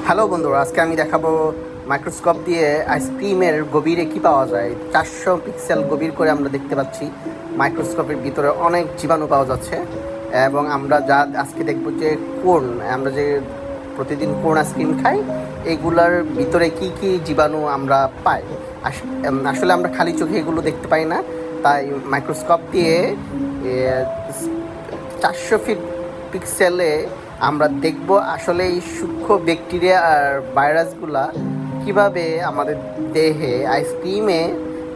Hello বন্ধুরা, আজকে আমি দেখাবো মাইক্রোস্কোপ দিয়ে আইসক্রিমের গভীরে কি পাওয়া যায়। 400 পিক্সেল গভীর করে আমরা দেখতে পাচ্ছি মাইক্রোস্কোপের ভিতরে অনেক জীবাণু পাওয়া যাচ্ছে। এবং আমরা যা আজকে দেখব যে আমরা যে প্রতিদিন কোন আইসক্রিম খাই, এগুলার ভিতরে কি কি জীবাণু আমরা পাই। আসলে আমরা খালি চোখে এগুলো দেখতে পাই না, তাই মাইক্রোস্কোপ দিয়ে 400 ফিট পিক্সেলে আমরা দেখব আসলে এই সূক্ষ্ম ব্যাকটেরিয়া আর ভাইরাসগুলা কিভাবে আমাদের দেহে আইসক্রিমে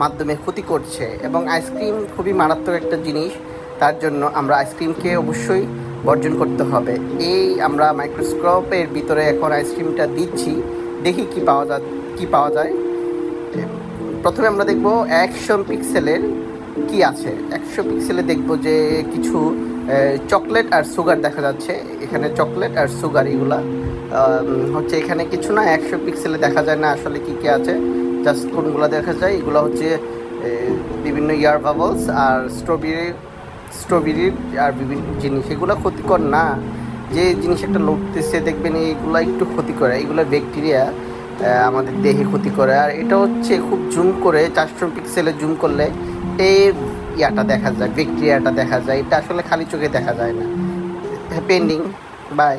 মাধ্যমে ক্ষতি করছে। এবং আইসক্রিম খুবই মারাত্মক একটা জিনিস, তার জন্য আমরা আইসক্রিমকে অবশ্যই বর্জন করতে হবে। আমরা মাইক্রোস্কোপের ভিতরে এখন আইসক্রিমটা দিচ্ছি, দেখি কি পাওয়া যায়। প্রথমে আমরা দেখব 100 পিক্সেলের কি আছে। 100 পিক্সেলে দেখব যে কিছু চকলেট আর সুগার দেখা যাচ্ছে। এখানে চকলেট আর সুগার এগুলা হচ্ছে, এখানে কিছু না, 100 পিক্সেলে দেখা যায় না আসলে কি কি আছে। জাস্ট কোনগুলো দেখা যায়, এগুলো হচ্ছে বিভিন্ন ইয়ার বাবলস আর স্ট্রবেরির আর বিভিন্ন জিনিস। এগুলো ক্ষতিকর না, যে জিনিস একটা লড়তেছে দেখবেন এইগুলো একটু ক্ষতি করে, এগুলো ব্যাকটেরিয়া আমাদের দেহে ক্ষতি করে। আর এটা হচ্ছে খুব জুম করে 400 পিক্সেলে জুম করলে এই দেখা যায়, ব্যাকটেরিয়াটা দেখা যায়। এটা আসলে খালি চোখে দেখা যায় না। Pending by.